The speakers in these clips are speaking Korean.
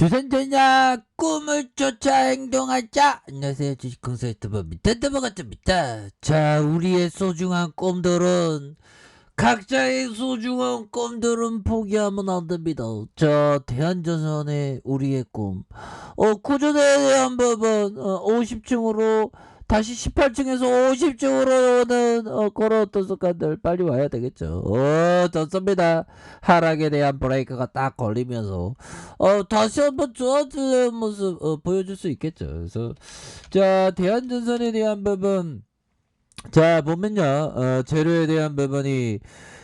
주선전야 꿈을 쫓아 행동하자. 안녕하세요, 주식공사 유튜버 미터더버 같습니다. 자, 우리의 소중한 꿈들은 각자의 소중한 꿈들은 포기하면 안 됩니다. 자, 대한전선의 우리의 꿈. 구조대에 대한 법은 50층으로 다시 18층에서 50층으로는 걸어왔던 순간들 빨리 와야 되겠죠. 좋습니다. 하락에 대한 브레이크가 딱 걸리면서 다시 한번 좋아지는 모습 보여줄 수 있겠죠. 그래서 자, 대한전선에 대한 부분, 자 보면요, 재료에 대한 부분이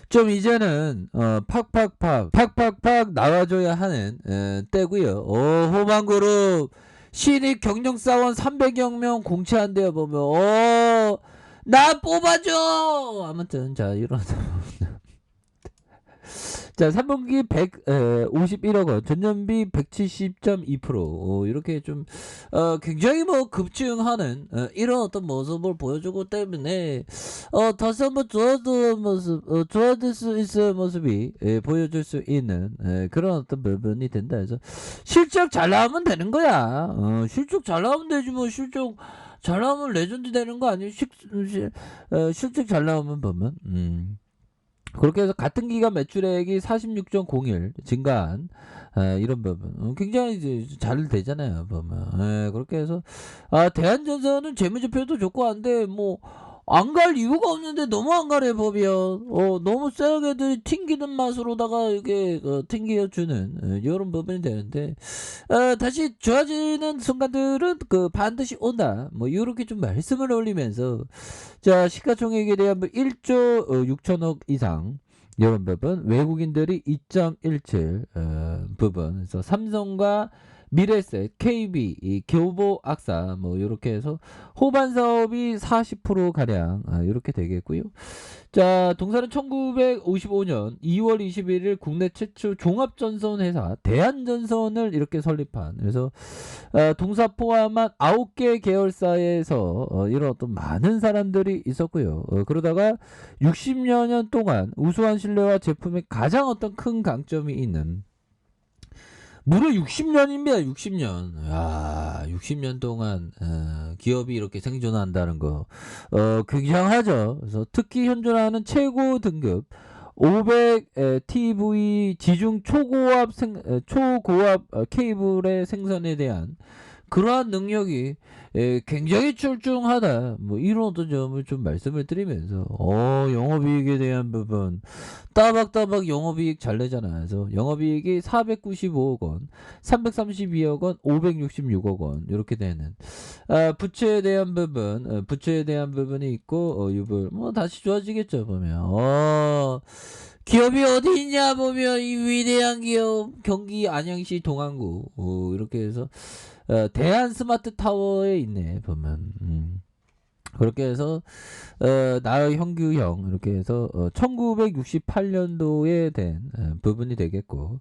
좀 이제는 팍팍팍 나와줘야 하는 때고요. 호반그룹 신입 경영사원 300여 명 공채한대요. 보면 나 뽑아줘. 아무튼 자 이런 자 3분기 151억 원, 전년비 170.2%, 이렇게 좀 굉장히 뭐 급증하는 이런 어떤 모습을 보여주고 때문에 다시 한번 좋아질 모습, 좋아질 수 있을 모습이 보여줄 수 있는 그런 어떤 부분이 된다 해서 실적 잘 나오면 되는 거야. 실적 잘 나오면 되지 뭐. 실적 잘 나오면 레전드 되는 거 아니에요? 실적 잘 나오면 보면 그렇게 해서 같은 기간 매출액이 46.01 증가한 이런 부분 굉장히 이제 잘 되잖아요 보면. 그렇게 해서 대한전선은 재무제표도 좋고 한데 뭐 안 갈 이유가 없는데 너무 안 가래 보면. 너무 쎄하게들 튕기는 맛으로다가 이게 튕겨주는 이런 부분이 되는데 다시 좋아지는 순간들은 반드시 온다 뭐 이렇게 좀 말씀을 올리면서 자 시가총액에 대한 1조 6천억 이상 이런 부분, 외국인들이 2.17 부분, 그래서 삼성과 미래셋, KB, 이 교보악사 뭐 이렇게 해서 호반 사업이 40% 가량 이렇게 되겠고요. 자, 동사는 1955년 2월 21일 국내 최초 종합전선 회사 대한전선을 이렇게 설립한, 그래서 동사 포함한 9개 계열사에서 이런 어떤 많은 사람들이 있었고요. 그러다가 60여 년 동안 우수한 신뢰와 제품에 가장 어떤 큰 강점이 있는, 무려 60년입니다. 60년. 야, 60년 동안 기업이 이렇게 생존한다는 거 굉장하죠. 그래서 특히 현존하는 최고 등급 500 TV 지중 초고압 케이블의 생산에 대한 그러한 능력이 굉장히 출중하다 뭐 이런 어떤 점을 좀 말씀을 드리면서 영업이익에 대한 부분 따박따박 영업이익 잘 내잖아. 그래서 영업이익이 495억 원, 332억 원, 566억 원 이렇게 되는 부채에 대한 부분, 부채에 대한 부분이 있고 유불 뭐 다시 좋아지겠죠 보면. 기업이 어디 있냐 보면 이 위대한 기업 경기 안양시 동안구 이렇게 해서 대한 스마트 타워에 있네 보면. 그렇게 해서 나의 형규형 이렇게 해서 1968년도에 된 부분이 되겠고,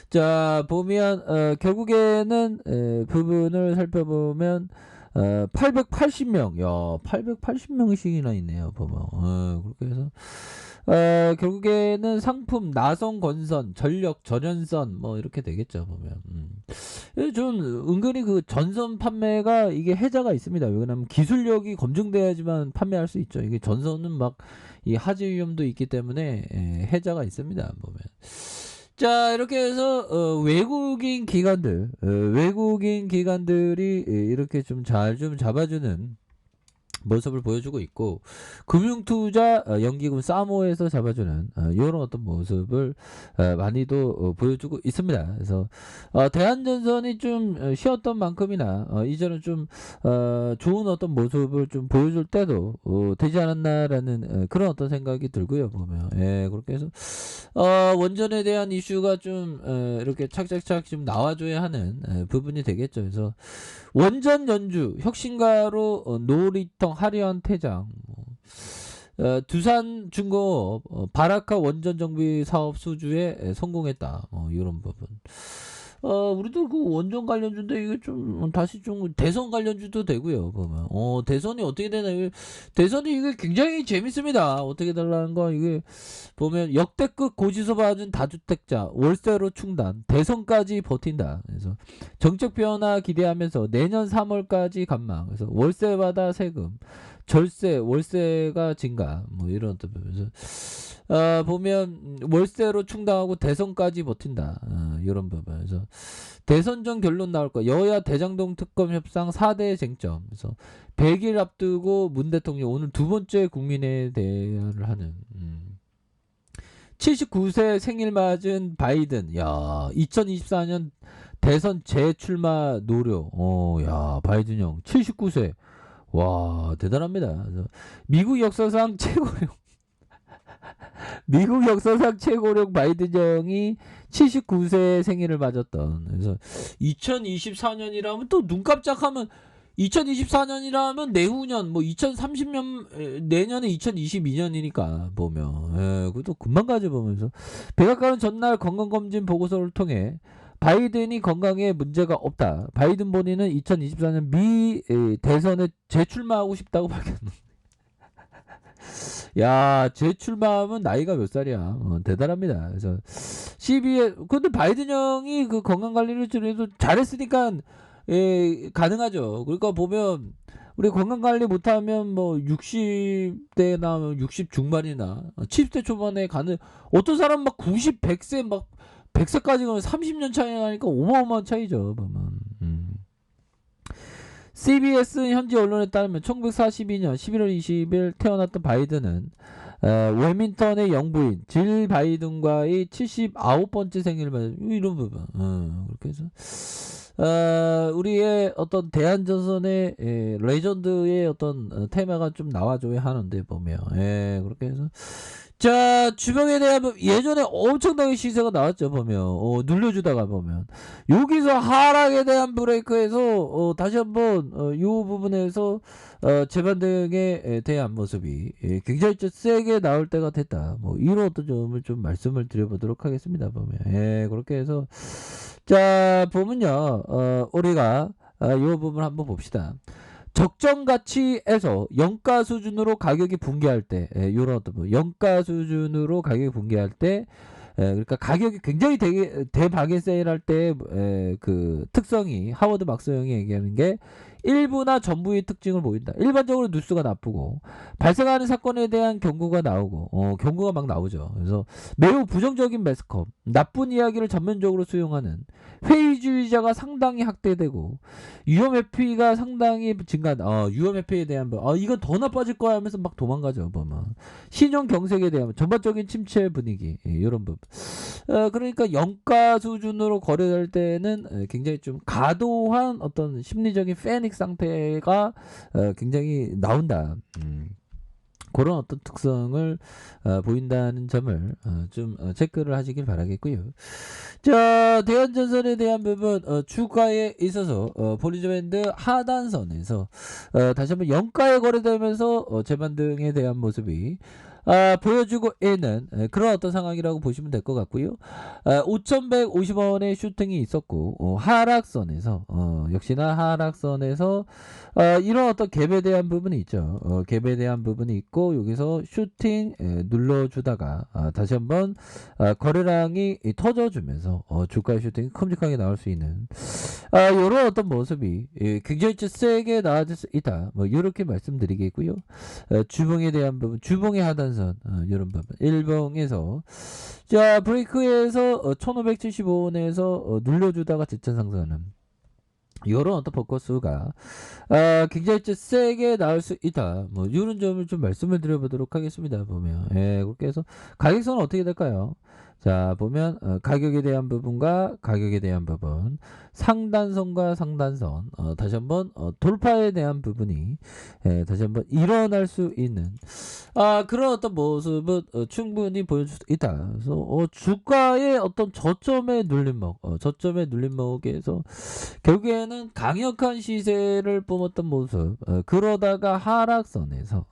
자 보면 결국에는 부분을 살펴보면 880명, 야 880명씩이나 있네요 보면. 그렇게 해서 결국에는 상품 나성 건선 전력 전연선 뭐 이렇게 되겠죠 보면. 좀 은근히 그 전선 판매가 이게 해자가 있습니다. 왜냐면 기술력이 검증돼야지만 판매할 수 있죠. 이게 전선은 막 이 하재 위험도 있기 때문에 해자가 있습니다 보면. 자 이렇게 해서 외국인 기관들이 이렇게 좀 잘 좀 잡아주는 모습을 보여주고 있고, 금융투자 연기금 사모에서 잡아주는 이런 어떤 모습을 많이도 보여주고 있습니다. 그래서 대한전선이 좀 쉬었던 만큼이나 이제는 좀 좋은 어떤 모습을 좀 보여줄 때도 되지 않았나라는 그런 어떤 생각이 들고요 보면. 그렇게 해서 원전에 대한 이슈가 좀 이렇게 착착착 좀 나와줘야 하는 부분이 되겠죠. 그래서 원전 연주 혁신가로 노리텅 하리안 퇴장, 두산 중공업 바라카 원전 정비 사업 수주에 성공했다 이런 부분. 우리도 그 원전 관련주인데 이게 좀 다시 좀 대선 관련주도 되고요. 보면 대선이 어떻게 되나 이게 대선이 이게 굉장히 재밌습니다. 어떻게 달라는 거 이게 보면 역대급 고지서 받은 다주택자 월세로 충당 대선까지 버틴다. 그래서 정책 변화 기대하면서 내년 3월까지 감망. 그래서 월세 받아 세금 절세 월세가 증가 뭐 이런 뜻이면서 보면 월세로 충당하고 대선까지 버틴다. 이런 부분에서 대선 전 결론 나올 거. 여야 대장동 특검 협상 4대 쟁점. 그래서 100일 앞두고 문 대통령 오늘 두 번째 국민에 대화를 하는. 79세 생일 맞은 바이든. 야, 2024년 대선 재출마 노려. 야, 바이든 형 79세. 와, 대단합니다. 그래서 미국 역사상 최고령 미국 역사상 최고령 바이든 형이 79세 생일을 맞았던. 그래서 2024년이라면 또 눈 깜짝하면 2024년이라면 내후년 뭐 2030년 내년에 2022년이니까 보면 그것도 금방 가져 보면서 백악관은 전날 건강검진 보고서를 통해 바이든이 건강에 문제가 없다. 바이든 본인은 2024년 미 대선에 재출마하고 싶다고 밝혔노. 야, 재출마하면 나이가 몇 살이야? 대단합니다. 그래서 CBS 근데 바이든 형이 그 건강 관리를 그래도 잘했으니까 가능하죠. 그러니까 보면 우리 건강 관리 못하면 뭐 60대나 60 중반이나 70대 초반에 가는 어떤 사람 막 90, 100세 막 100세까지 가면 30년 차이 나니까 어마어마한 차이죠. 보면. CBS 현지 언론에 따르면 1942년 11월 20일 태어났던 바이든은 웨밍턴의 영부인 질 바이든과의 79번째 생일을 맞아. 이런 부분. 그렇게 해서 우리의 어떤 대한전선의 레전드의 어떤 테마가 좀 나와줘야 하는데 보면 그렇게 해서 자 주병에 대한 예전에 엄청나게 시세가 나왔죠 보면 눌려주다가 보면 여기서 하락에 대한 브레이크에서 다시 한번 이 부분에서 재반등에 대한 모습이 굉장히 좀 세게 나올 때가 됐다. 뭐 이런 어떤 점을 좀 말씀을 드려보도록 하겠습니다. 보면 그렇게 해서 자 보면요 우리가 이 부분 한번 봅시다. 적정 가치에서 영가 수준으로 가격이 붕괴할 때, 요런 어떤 영가 수준으로 가격이 붕괴할 때, 그러니까 가격이 굉장히 대박에 세일할 때, 그 특성이 하워드 막스 형이 얘기하는 게 일부나 전부의 특징을 보인다. 일반적으로 뉴스가 나쁘고 발생하는 사건에 대한 경고가 나오고 경고가 막 나오죠. 그래서 매우 부정적인 매스컴, 나쁜 이야기를 전면적으로 수용하는 회의주의자가 상당히 확대되고 위험 회피가 상당히 증가한다. 위험 회피에 대한 이건 더 나빠질 거야 하면서 막 도망가죠. 보면 신용 경색에 대한 전반적인 침체 분위기 이런 부분. 그러니까 영가 수준으로 거래될 때는 굉장히 좀 과도한 어떤 심리적인 패닉 상태가 굉장히 나온다. 그런 어떤 특성을 보인다는 점을 좀 체크를 하시길 바라겠고요. 자, 대한전선에 대한 부분 주가에 있어서 볼리저밴드 하단선에서 다시 한번 영가에 거래되면서 재반등에 대한 모습이 보여주고 있는 그런 어떤 상황이라고 보시면 될 것 같고요. 5,150원의 슈팅이 있었고 하락선에서 역시나 하락선에서 이런 어떤 갭에 대한 부분이 있죠. 갭에 대한 부분이 있고 여기서 슈팅 눌러주다가 다시 한번 거래량이 터져주면서 주가의 슈팅이 큼직하게 나올 수 있는 이런 어떤 모습이 굉장히 세게 나아질 수 있다. 뭐 이렇게 말씀드리겠고요. 주봉에 대한 부분, 주봉의 하단선 이런 부분, 일봉에서 자 브레이크에서 1,575원에서 눌려주다가 재차 상승하는 이런 어떤 포커스가 굉장히 좀 세게 나올 수 있다. 뭐 이런 점을 좀 말씀을 드려보도록 하겠습니다. 보면 그렇게 해서 가격선은 어떻게 될까요? 자 보면 가격에 대한 부분과 가격에 대한 부분 상단선과 상단선 다시 한번 돌파에 대한 부분이 다시 한번 일어날 수 있는 그런 어떤 모습은 충분히 보여줄 수 있다. 그래서 주가의 어떤 저점의 눌림목 저점의 눌림목에서 결국에는 강력한 시세를 뿜었던 모습 그러다가 하락선에서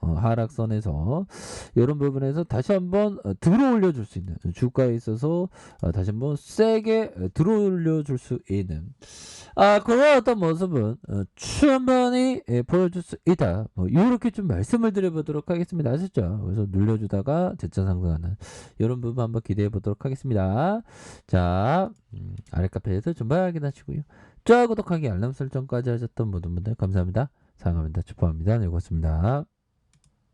이런 부분에서 다시 한번 들어 올려줄 수 있는 주가에 있어서 다시 한번 세게 들어올려 줄 수 있는 그런 어떤 모습은 충분히 보여줄 수 있다. 뭐 요렇게 좀 말씀을 드려보도록 하겠습니다. 아셨죠? 그래서 눌려주다가 재차 상승하는 요런 부분 한번 기대해 보도록 하겠습니다. 자, 아래 카페에서 전부 확인하시고요. 좋아요, 구독하기, 알람 설정까지 하셨던 모든 분들 감사합니다. 사랑합니다. 축복합니다. 네, 고맙습니다.